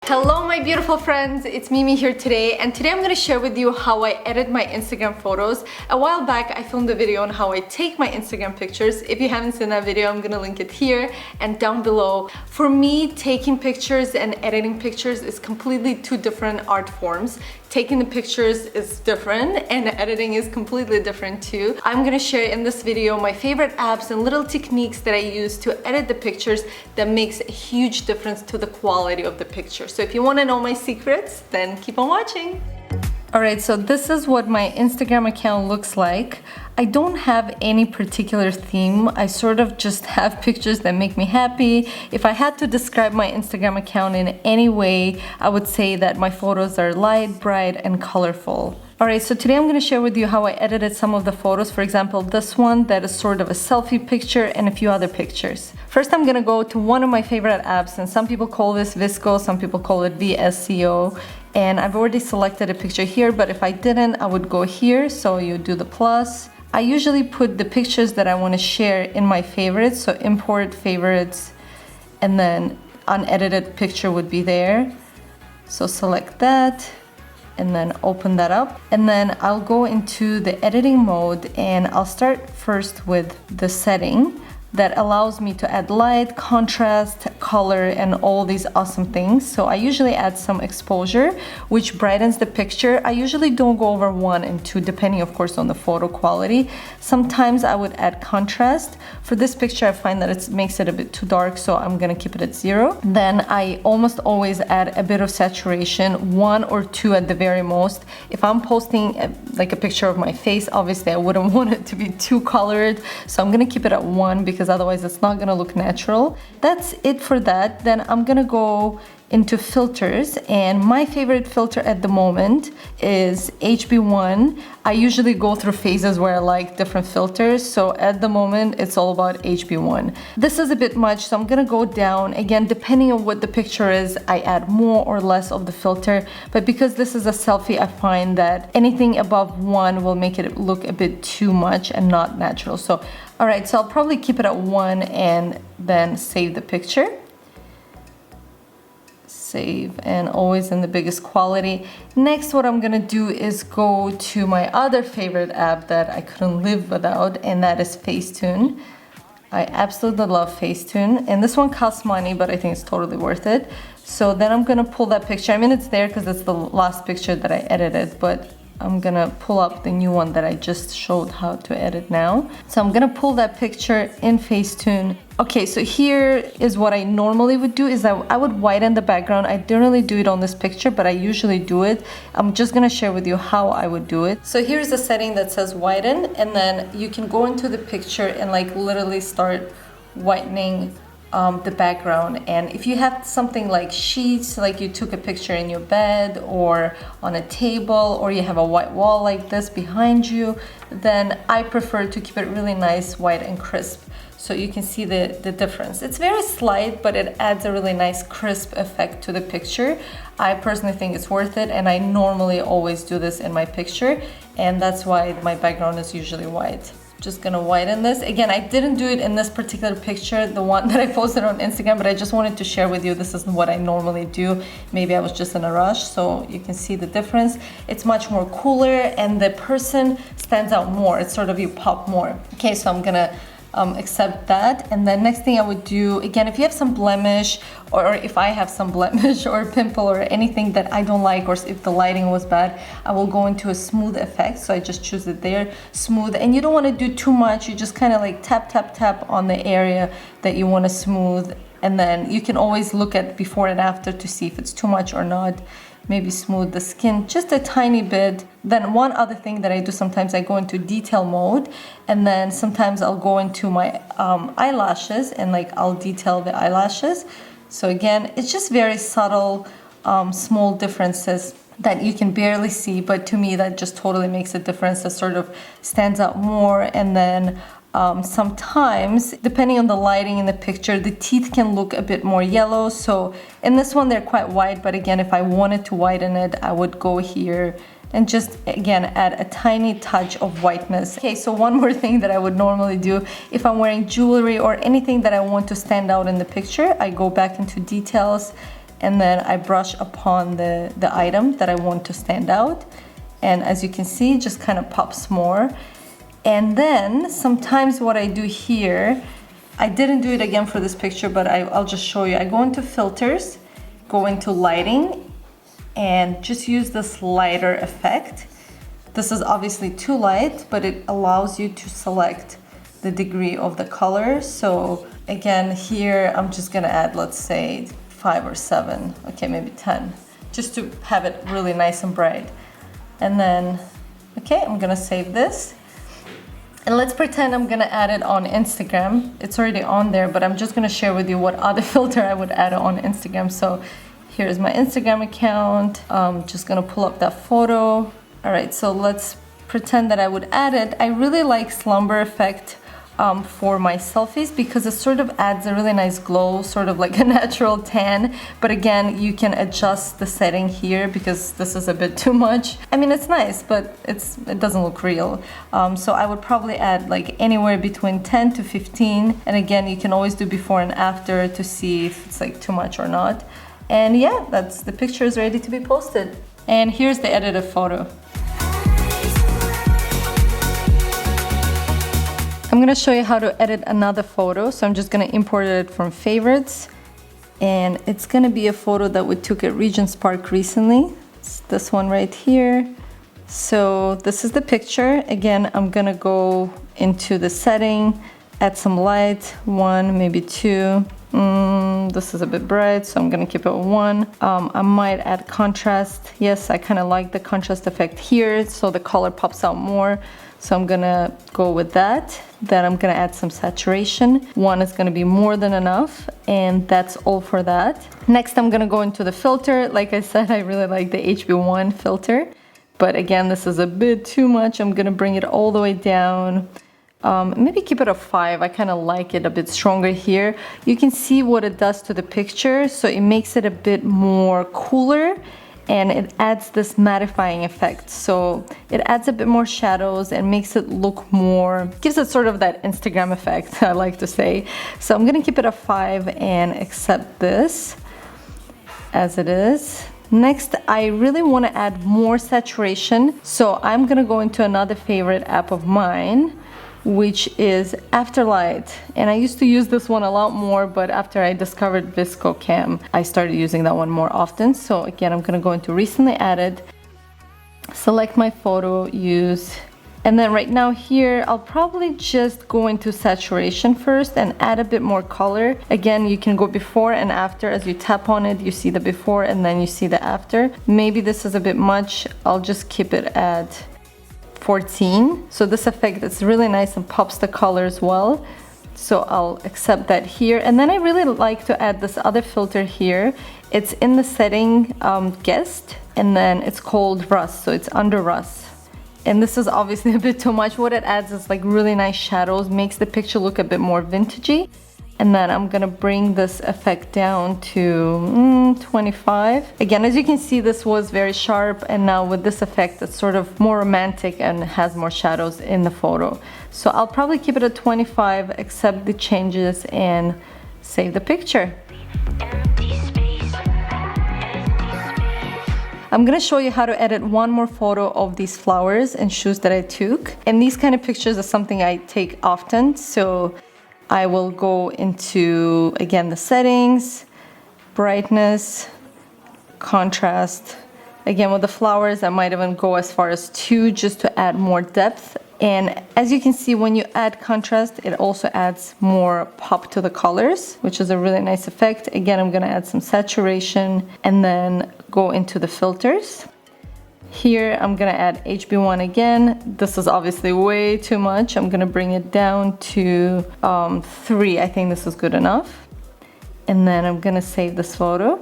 Hello my beautiful friends, it's Mimi here today, and today I'm going to share with you how I edit my Instagram photos. A while back I filmed a video on how I take my Instagram pictures. If you haven't seen that video, I'm going to link it here and down below. For me, taking pictures and editing pictures is completely two different art forms. Taking the pictures is different and editing is completely different too. I'm gonna share in this video my favorite apps and little techniques that I use to edit the pictures that makes a huge difference to the quality of the picture. So if you wanna know my secrets, then keep on watching. Alright, so this is what my Instagram account looks like. I don't have any particular theme. I sort of just have pictures that make me happy. If I had to describe my Instagram account in any way, I would say that my photos are light, bright, and colorful. Alright, so today I'm going to share with you how I edited some of the photos. For example, this one that is sort of a selfie picture and a few other pictures. First, I'm going to go to one of my favorite apps, and some people call this VSCO, some people call it VSCO. And I've already selected a picture here, but if I didn't, I would go here. So you do the plus. I usually put the pictures that I want to share in my favorites. So import favorites, and then unedited picture would be there. So select that and then open that up. And then I'll go into the editing mode, and I'll start first with the setting that allows me to add light, contrast, color, and all these awesome things. So I usually add some exposure, which brightens the picture. I usually don't go over 1 and 2, depending of course on the photo quality. Sometimes I would add contrast. For this picture, I find that it makes it a bit too dark, so I'm gonna keep it at 0. Then I almost always add a bit of saturation, 1 or 2 at the very most. If I'm posting like a picture of my face, obviously I wouldn't want it to be too colored, so I'm gonna keep it at 1 because otherwise it's not gonna look natural. That's it for that. Then I'm gonna go into filters, and my favorite filter at the moment is HB1. I usually go through phases where I like different filters, so at the moment it's all about HB1. This is a bit much, so I'm gonna go down. Again, depending on what the picture is, I add more or less of the filter, but because this is a selfie, I find that anything above 1 will make it look a bit too much and not natural. So alright, so I'll probably keep it at 1 and then save the picture. Save, and always in the biggest quality. Next, what I'm gonna do is go to my other favorite app that I couldn't live without, and that is Facetune. I absolutely love Facetune, and this one costs money, but I think it's totally worth it. So then I'm gonna pull that picture. I mean, it's there because it's the last picture that I edited, but I'm gonna pull up the new one that I just showed how to edit now. So I'm gonna pull that picture in Facetune. Okay, so here is what I normally would do is I would widen the background. I don't really do it on this picture, but I usually do it. I'm just gonna share with you how I would do it. So here's the setting that says widen, and then you can go into the picture and like literally start whitening the background. And if you have something like sheets, like you took a picture in your bed or on a table, or you have a white wall like this behind you, then I prefer to keep it really nice, white and crisp. So you can see the difference. It's very slight, but it adds a really nice crisp effect to the picture. I personally think it's worth it, and I normally always do this in my picture, and that's why my background is usually white. Just gonna widen this. Again, I didn't do it in this particular picture, the one that I posted on Instagram, but I just wanted to share with you this is what I normally do. Maybe I was just in a rush, so you can see the difference. It's much more cooler, and the person stands out more. It's sort of, you pop more. Okay, so I'm gonna accept that. And then next thing I would do, again, if you have some blemish, or if I have some blemish or pimple or anything that I don't like, or if the lighting was bad, I will go into a smooth effect. So I just choose it there, smooth. And you don't want to do too much. You just kind of like tap, tap, tap on the area that you want to smooth. And then you can always look at before and after to see if it's too much or not. Maybe smooth the skin just a tiny bit. Then one other thing that I do sometimes, I go into detail mode, and then sometimes I'll go into my eyelashes, and like I'll detail the eyelashes. So again, it's just very subtle, small differences that you can barely see, but to me that just totally makes a difference. That sort of stands out more. And then sometimes, depending on the lighting in the picture, the teeth can look a bit more yellow. So in this one, they're quite white, but again, if I wanted to widen it, I would go here and just again add a tiny touch of whiteness. Okay, so one more thing that I would normally do if I'm wearing jewelry or anything that I want to stand out in the picture, I go back into details, and then I brush upon the item that I want to stand out. And as you can see, it just kind of pops more. And then sometimes what I do here, I didn't do it again for this picture, but I'll just show you. I go into filters, go into lighting, and just use this lighter effect. This is obviously too light, but it allows you to select the degree of the color. So again, here I'm just gonna add, let's say 5 or 7, okay, maybe 10, just to have it really nice and bright. And then, okay, I'm gonna save this. And let's pretend I'm gonna add it on Instagram. It's already on there, but I'm just gonna share with you what other filter I would add on Instagram. So here's my Instagram account. Just gonna pull up that photo. All right, so let's pretend that I would add it. I really like slumber effect for my selfies because it sort of adds a really nice glow, sort of like a natural tan. But again, you can adjust the setting here because this is a bit too much. I mean, it's nice, but it doesn't look real. So I would probably add like anywhere between 10 to 15. And again, you can always do before and after to see if it's like too much or not. And yeah, the picture is ready to be posted. And here's the edited photo. I'm gonna show you how to edit another photo. So I'm just gonna import it from favorites. And it's gonna be a photo that we took at Regent's Park recently. It's this one right here. So this is the picture. Again, I'm gonna go into the setting, add some light, 1, maybe 2. This is a bit bright, so I'm gonna keep it 1. I might add contrast. Yes, I kind of like the contrast effect here, so the color pops out more. So I'm gonna go with that. Then I'm gonna add some saturation. 1 is gonna be more than enough, and that's all for that. Next, I'm gonna go into the filter. Like I said, I really like the HB1 filter, but again, this is a bit too much. I'm gonna bring it all the way down. Maybe keep it a 5. I kind of like it a bit stronger here. You can see what it does to the picture, so it makes it a bit more cooler, and it adds this mattifying effect. So it adds a bit more shadows and makes it look more, gives it sort of that Instagram effect, I like to say. So I'm gonna keep it a 5 and accept this as it is. Next, I really want to add more saturation. So I'm gonna go into another favorite app of mine, which is Afterlight. And I used to use this one a lot more, but after I discovered VSCO Cam, I started using that one more often. So again, I'm gonna go into recently added, select my photo, use, and then right now here, I'll probably just go into saturation first and add a bit more color. Again, you can go before and after. As you tap on it, you see the before and then you see the after. Maybe this is a bit much. I'll just keep it at 14. So this effect is really nice and pops the color as well. So I'll accept that here. And then I really like to add this other filter here. It's in the setting guest, and then it's called rust. So it's under rust. And this is obviously a bit too much. What it adds is like really nice shadows, makes the picture look a bit more vintagey. And then I'm gonna bring this effect down to 25. Again, as you can see, this was very sharp, and now with this effect, it's sort of more romantic and has more shadows in the photo. So I'll probably keep it at 25, accept the changes, and save the picture. I'm gonna show you how to edit one more photo of these flowers and shoes that I took. And these kind of pictures are something I take often, so I will go into, again, the settings, brightness, contrast. Again, with the flowers, I might even go as far as 2 just to add more depth. And as you can see, when you add contrast, it also adds more pop to the colors, which is a really nice effect. Again, I'm gonna add some saturation and then go into the filters. Here, I'm gonna add HB1 again. This is obviously way too much. I'm gonna bring it down to 3. I think this is good enough. And then I'm gonna save this photo.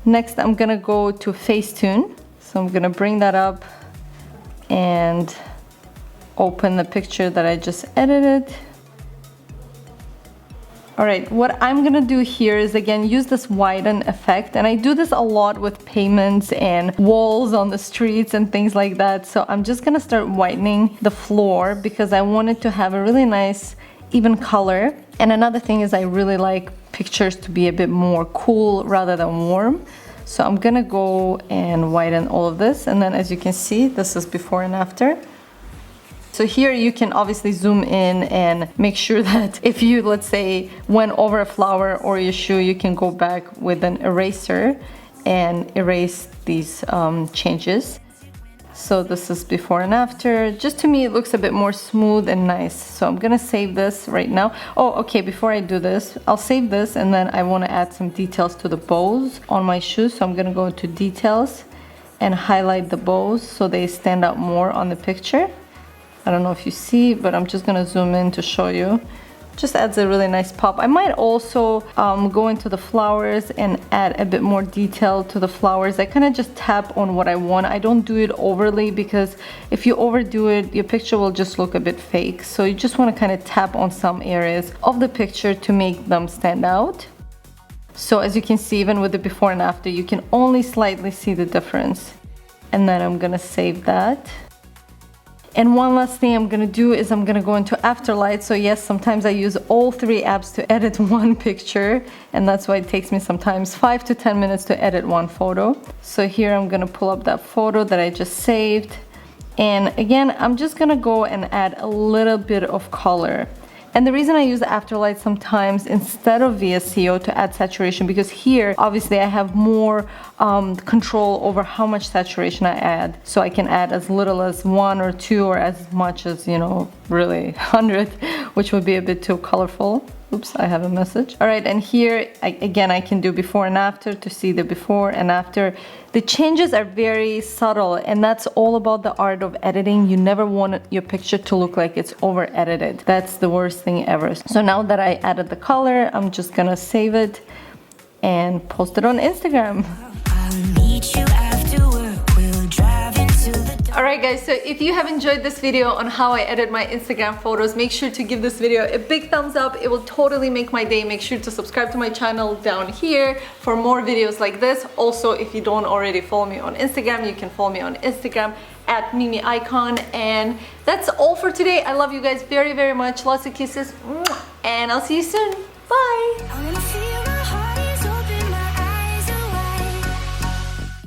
Next, I'm gonna go to Facetune. So I'm gonna bring that up and open the picture that I just edited. All right, what I'm gonna do here is again use this widen effect, and I do this a lot with pavements and walls on the streets and things like that. So I'm just gonna start whitening the floor because I want it to have a really nice even color. And another thing is I really like pictures to be a bit more cool rather than warm. So I'm gonna go and widen all of this, and then as you can see, this is before and after. So here you can obviously zoom in and make sure that if you, let's say, went over a flower or your shoe, you can go back with an eraser and erase these changes. So this is before and after. Just to me, it looks a bit more smooth and nice. So I'm gonna save this right now. Oh, okay, before I do this, I'll save this, and then I wanna add some details to the bows on my shoes. So I'm gonna go into details and highlight the bows so they stand out more on the picture. I don't know if you see, but I'm just gonna zoom in to show you. Just adds a really nice pop. I might also go into the flowers and add a bit more detail to the flowers. I kind of just tap on what I want. I don't do it overly, because if you overdo it, your picture will just look a bit fake. So you just want to kind of tap on some areas of the picture to make them stand out. So as you can see, even with the before and after, you can only slightly see the difference. And then I'm gonna save that. And one last thing I'm gonna do is I'm gonna go into Afterlight. So yes, sometimes I use all 3 apps to edit one picture, and that's why it takes me sometimes 5 to 10 minutes to edit one photo. So here I'm gonna pull up that photo that I just saved. And again, I'm just gonna go and add a little bit of color. And the reason I use Afterlight sometimes instead of VSCO to add saturation, because here obviously I have more control over how much saturation I add. So I can add as little as 1 or 2, or as much as, you know, really 100, which would be a bit too colorful. Oops, I have a message. All right, and here again I can do before and after to see the before and after. The changes are very subtle, and that's all about the art of editing. You never want your picture to look like it's over edited. That's the worst thing ever. So now that I added the color, I'm just gonna save it and post it on Instagram. Alright guys, so if you have enjoyed this video on how I edit my Instagram photos, make sure to give this video a big thumbs up. It will totally make my day. Make sure to subscribe to my channel down here for more videos like this. Also, if you don't already follow me on Instagram, you can follow me on Instagram at mimiikonn. And that's all for today. I love you guys very, very much. Lots of kisses. And I'll see you soon. Bye!